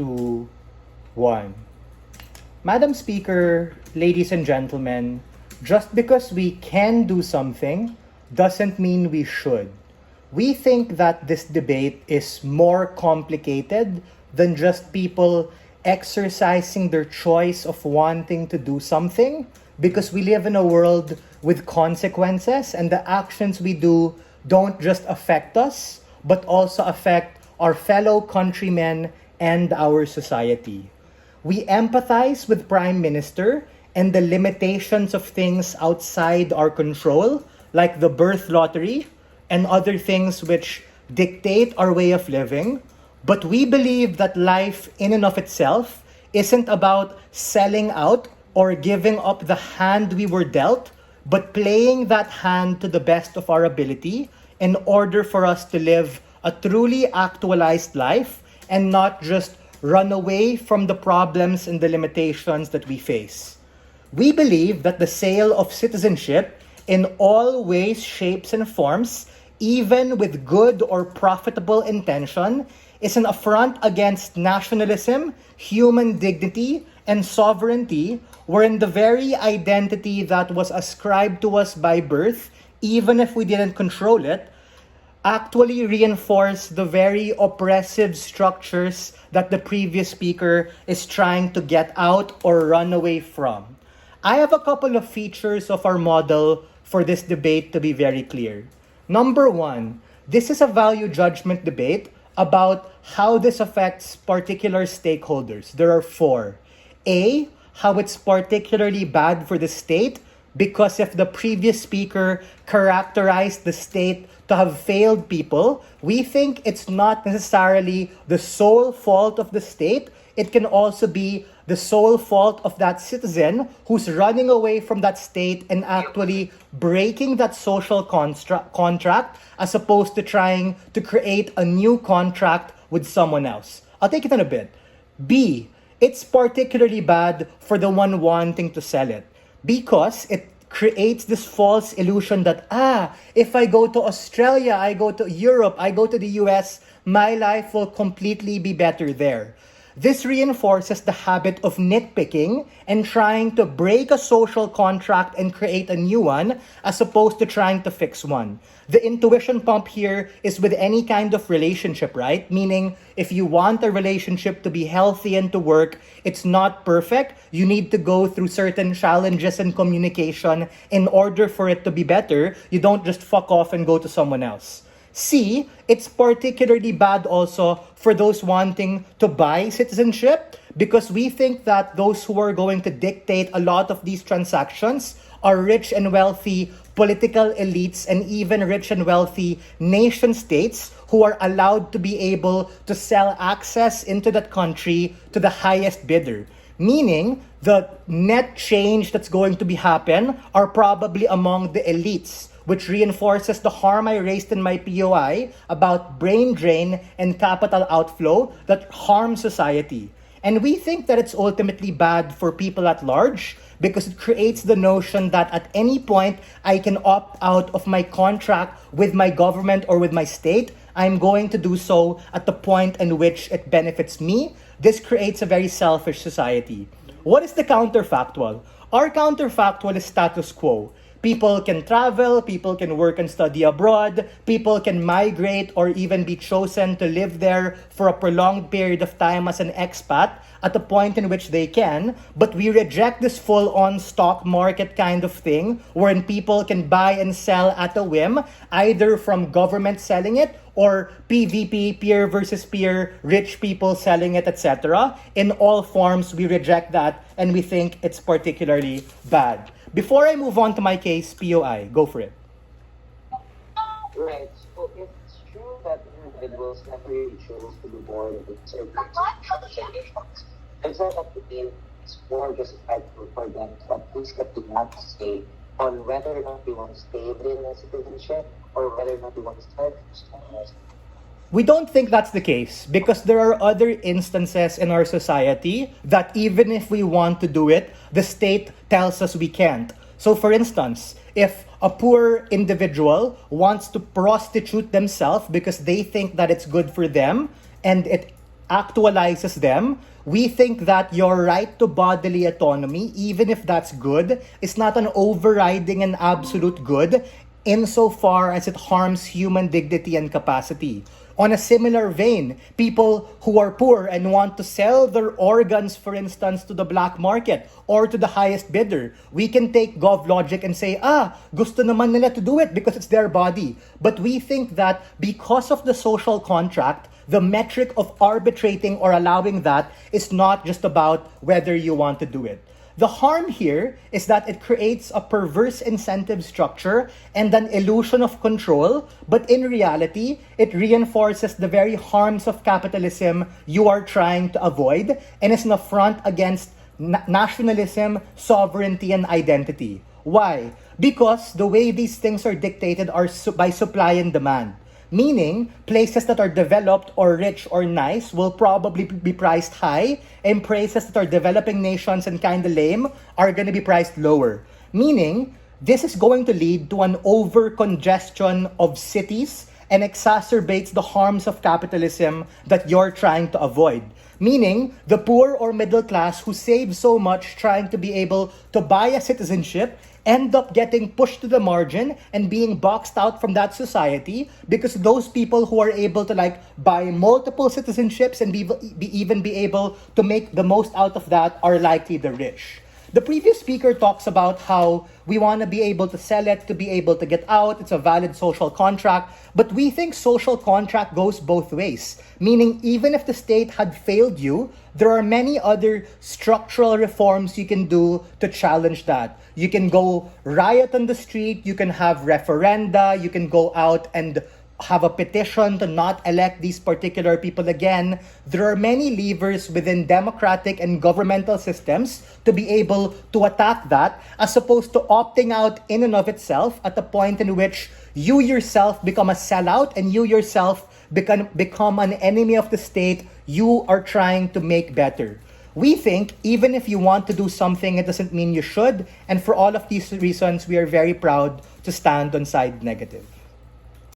2, 1. Madam Speaker, ladies and gentlemen, just because we can do something doesn't mean we should. We think that this debate is more complicated than just people exercising their choice of wanting to do something, because we live in a world with consequences, and the actions we do don't just affect us, but also affect our fellow countrymen and our society. We empathize with Prime Minister and the limitations of things outside our control, like the birth lottery and other things which dictate our way of living. But we believe that life in and of itself isn't about selling out or giving up the hand we were dealt, but playing that hand to the best of our ability in order for us to live a truly actualized life and not just run away from the problems and the limitations that we face. We believe that the sale of citizenship in all ways, shapes, and forms, even with good or profitable intention, is an affront against nationalism, human dignity, and sovereignty, wherein the very identity that was ascribed to us by birth, even if we didn't control it, actually reinforce the very oppressive structures that the previous speaker is trying to get out or run away from. I have a couple of features of our model for this debate to be very clear. Number one, this is a value judgment debate about how this affects particular stakeholders. There are 4. A, how it's particularly bad for the state, because if the previous speaker characterized the state to have failed people, we think it's not necessarily the sole fault of the state. It can also be the sole fault of that citizen who's running away from that state and actually breaking that social contract as opposed to trying to create a new contract with someone else. I'll take it in a bit. B, it's particularly bad for the one wanting to sell it because it creates this false illusion that, if I go to Australia, I go to Europe, I go to the US, my life will completely be better there. This reinforces the habit of nitpicking and trying to break a social contract and create a new one as opposed to trying to fix one. The intuition pump here is with any kind of relationship, right? Meaning, if you want a relationship to be healthy and to work, it's not perfect. You need to go through certain challenges and communication in order for it to be better. You don't just fuck off and go to someone else. C, it's particularly bad also for those wanting to buy citizenship, because we think that those who are going to dictate a lot of these transactions are rich and wealthy political elites and even rich and wealthy nation states who are allowed to be able to sell access into that country to the highest bidder. Meaning, the net change that's going to be happen are probably among the elites, which reinforces the harm I raised in my POI about brain drain and capital outflow that harm society. And we think that it's ultimately bad for people at large because it creates the notion that at any point I can opt out of my contract with my government or with my state. I'm going to do so at the point in which it benefits me. This creates a very selfish society. What is the counterfactual? Our counterfactual is status quo. People can travel, people can work and study abroad, people can migrate or even be chosen to live there for a prolonged period of time as an expat at the point in which they can, but we reject this full-on stock market kind of thing wherein people can buy and sell at a whim, either from government selling it or PVP, peer versus peer, rich people selling it, etc. In all forms, we reject that and we think it's particularly bad. Before I move on to my case, POI, go for it. Right. So it's true that individuals never really chose to be born with certain conditions. And so that it's more justified for them to at least get the right to say on whether or not they want to stay within a citizenship or whether or not they want to start. We don't think that's the case because there are other instances in our society that even if we want to do it, the state tells us we can't. So for instance, if a poor individual wants to prostitute themselves because they think that it's good for them and it actualizes them. We think that your right to bodily autonomy, even if that's good, is not an overriding and absolute good insofar as it harms human dignity and capacity. On a similar vein, people who are poor and want to sell their organs, for instance, to the black market or to the highest bidder, we can take gov logic and say, gusto naman nila to do it because it's their body. But we think that because of the social contract, the metric of arbitrating or allowing that is not just about whether you want to do it. The harm here is that it creates a perverse incentive structure and an illusion of control, but in reality, it reinforces the very harms of capitalism you are trying to avoid and is an affront against nationalism, sovereignty, and identity. Why? Because the way these things are dictated are by supply and demand. Meaning, places that are developed or rich or nice will probably be priced high, and places that are developing nations and kind of lame are going to be priced lower. Meaning, this is going to lead to an over-congestion of cities and exacerbates the harms of capitalism that you're trying to avoid. Meaning, the poor or middle class who save so much trying to be able to buy a citizenship end up getting pushed to the margin and being boxed out from that society because those people who are able to buy multiple citizenships and even be able to make the most out of that are likely the rich. The previous speaker talks about how we want to be able to sell it, to be able to get out. It's a valid social contract. But we think social contract goes both ways. Meaning, even if the state had failed you, there are many other structural reforms you can do to challenge that. You can go riot on the street. You can have referenda. You can go out and have a petition to not elect these particular people again. There are many levers within democratic and governmental systems to be able to attack that, as opposed to opting out in and of itself at the point in which you yourself become a sellout and you yourself become an enemy of the state you are trying to make better. We think even if you want to do something, it doesn't mean you should. And for all of these reasons, we are very proud to stand on side negative.